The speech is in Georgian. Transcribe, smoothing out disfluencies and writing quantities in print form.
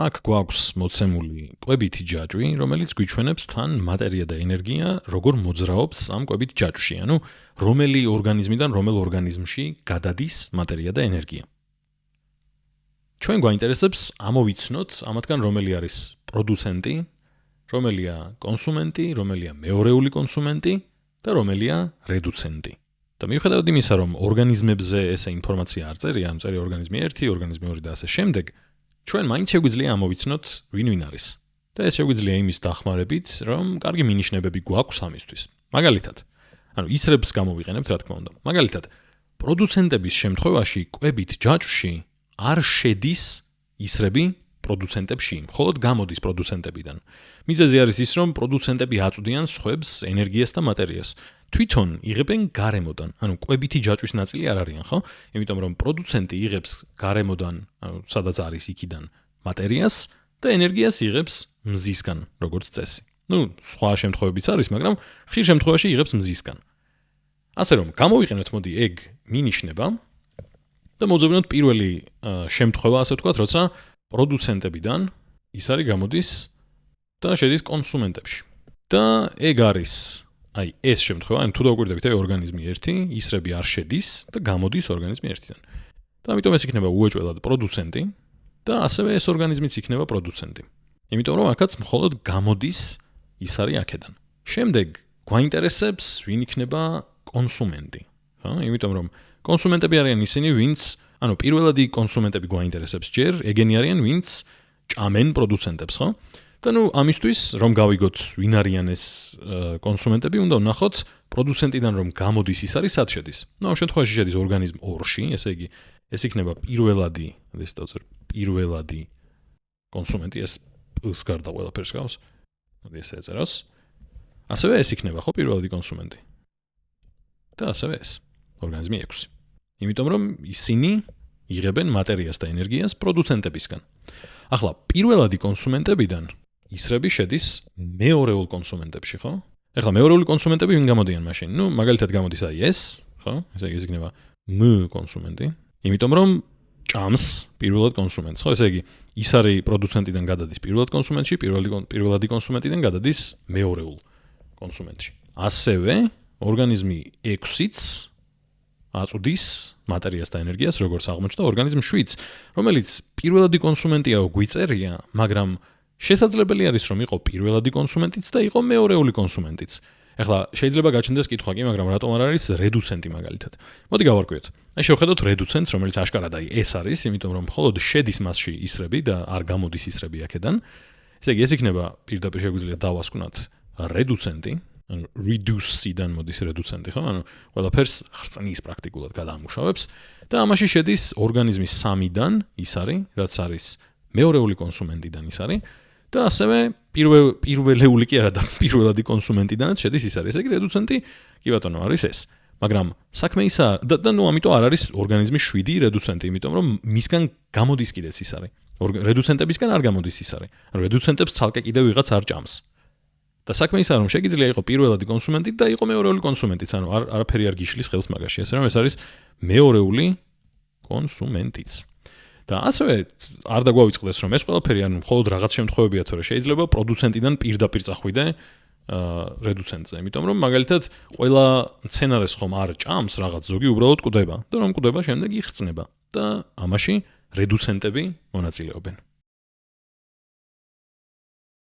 აქ გვაქვს მოცემული კვებითი ჯაჭვი, რომელიც გვიჩვენებს თან მატერია და ენერგია როგორ მოძრაობს ამ კვებით ჯაჭვში, ანუ რომელი ორგანიზმიდან რომელ ორგანიზმში გადადის მატერია და ენერგია. ჩვენ გვაინტერესებს ამოვიცნოთ ამათგან რომელი არის პროდუცენტი, რომელია კონსუმენტი, რომელია მეორეული კონსუმენტი და რომელია რედუცენტი. და მიუხედავად იმისა, რომ ორგანიზმებზე ესე ინფორმაცია არ წერია, ამ წერია ორგანიზმი 1, ორგანიზმი 2 და ასე შემდეგ, ჩვენ მაინც შეგვიძლია ამოვიცნოთ ვინ არის. და ეს შეგვიძლია იმის დახმარებით, რომ კარგი მინიშნებები გვაქვს ამისთვის. მაგალითად, ანუ ისრებს გამოვიყენებთ, რა თქმა უნდა. მაგალითად, პროდუცენტების შემთხვევაში კვებით ჯაჭვში არ შედის ისრები პროდუცენტებში, მხოლოდ გამოდის პროდუცენტებიდან. მიზეზი არის ის, რომ პროდუცენტები აწვდიან სხვებს ენერგიას და მატერიას. თვითონ იღებენ გარემოდან, ანუ კვებითი ჯაჭვის ნაწილი არ არიან, ხო? იმიტომ რომ პროდუცენტი იღებს გარემოდან, ანუ სადაც არის იქიდან მატერიას და ენერგიას იღებს მზისგან, როგორც წესი. სხვა შემთხვევებიც არის, მაგრამ ხშირ შემთხვევაში იღებს მზისგან. ასე რომ, გამოვიყენოთ მოდი ეგ მინიშნება და მოძებნოთ პირველი შემთხვევა, ასე ვთქვათ, როცა პროდუცენტებიდან ის არის გამოდის და შედის კონსუმენტებში. და ეგ არის ეს შემთხვევა, ანუ თუ დაგვირდებით ორგანიზმი 1, ისრები არ შედის და გამოდის ორგანიზმი 1-დან. და ამიტომ ეს იქნება უეჭველად პროდუცენტი და ასევე ეს ორგანიზმიც იქნება პროდუცენტი. იმიტომ რომ აქაც მხოლოდ გამოდის ის არის აქედან. შემდეგ გვაინტერესებს ვინ იქნება კონსუმენტი. იმიტომ რომ კონსუმენტები არიან ისინი, ვინც, ანუ პირველადი კონსუმენტები გვაინტერესებს ჯერ, ეგენი არიან, ვინც ჭამენ პროდუცენტებს, ხო? და ამისთვის რომ გავიგოთ ვინ არიან ეს კონსუმენტები, უნდა ვნახოთ პროდუცენტიდან რომ გამოდის ის არის, სად შედის. ამ შემთხვევაში შედის ორგანიზმ 2-ში, ესე იგი, ეს იქნება პირველადი კონსუმენტი, ეს პ-ს გარდა ყველაფერს გავს. მოდი ესე ეწეროს. ასევე ეს იქნება ხო პირველადი კონსუმენტი. და ასევე ეს ორგანიზმი 6. იმიტომ რომ ისინი იღებენ მატერიას და ენერგიას პროდუცენტებისგან. ახლა პირველადი კონსუმენტებიდან ისრები შედის მეორეულ კონსუმენტებში, ხო? ახლა მეორეული კონსუმენტები ვინ გამოდიან მაშინ? მაგალითად გამოდის ეს, ხო? ესე იგი, ეს იქნება მ კონსუმენტი. იმიტომ რომ ჭამს პირველად კონსუმენტს, ხო? ესე იგი, ის არის პროდუცენტიდან გადადის პირველად კონსუმენტში, პირველადი კონსუმენტიდან გადადის მეორეულ კონსუმენტში. ასევე ორგანიზმი 6-იც აწვდის მატერიას და ენერგიას, როგორც აღმოჩნდა ორგანიზმ 7, რომელიც პირველადი კონსუმენტია გვიწერია, მაგრამ შესაძლებელი არის რომ იყო პირველადი კონსუმენტიც და იყო მეორეული კონსუმენტიც. ახლა შეიძლება გაჩნდეს კითხვა კი, მაგრამ რატომ არ არის რედუცენტი მაგალითად? მოდი გავარკვიოთ. აი შევხედოთ რედუცენტს, რომელიც აშკარად ეს არის, იმიტომ რომ მხოლოდ შედის მასში ისრები და არ გამოდის ისრები აქედან. ესე იგი, ეს იქნება პირდაპირ შეგვიძლია დავასკვნათ რედუცენტი. ანუ reduce-დან მოდის რედუცენტი, ხო? ანუ ყველაფერს ხრწნის პრაქტიკულად გადაამუშავებს და ამაში შედის ორგანიზმის 3-დან ის არის, რაც არის მეორეული კონსუმენტიდან ის არის და ასევე პირველეული კი არა და პირველადი კონსუმენტიდანაც შედის ის არის. ესე იგი, რედუცენტი კი ბატონო არის ეს. მაგრამ საქმე ისა და ამიტომ არ არის ორგანიზმის 7 რედუცენტი, იმიტომ რომ მისგან გამოდის კიდეც ის არის. რედუცენტებისგან არ გამოდის ის არის. ანუ რედუცენტებს ცალკე კიდევ ვიღაც არ ჭამს. და საქმე ისა რომ შეგიძლია იყო პირველადი კონსუმენტი და იყო მეორეული კონსუმენტიც, ანუ არაფერი არ გიშლის ხელს მაგაში, ასე რომ ეს არის მეორეული კონსუმენტიც. და ასევე არ დაგვავიწყდეს რომ ეს ყველაფერი ანუ მხოლოდ რაღაც შემთხვევებია, თორე შეიძლება პროდუცენტიდან პირდაპირ წახვიდე რედუცენტზე, იმიტომ რომ მაგალითად ყველა მცენარეს ხომ არ ჭამს რაღაც, ზოგი უბრალოდ კვდება და რომ კვდება შემდეგ იხსნება და ამაში რედუცენტები მონაწილეობენ.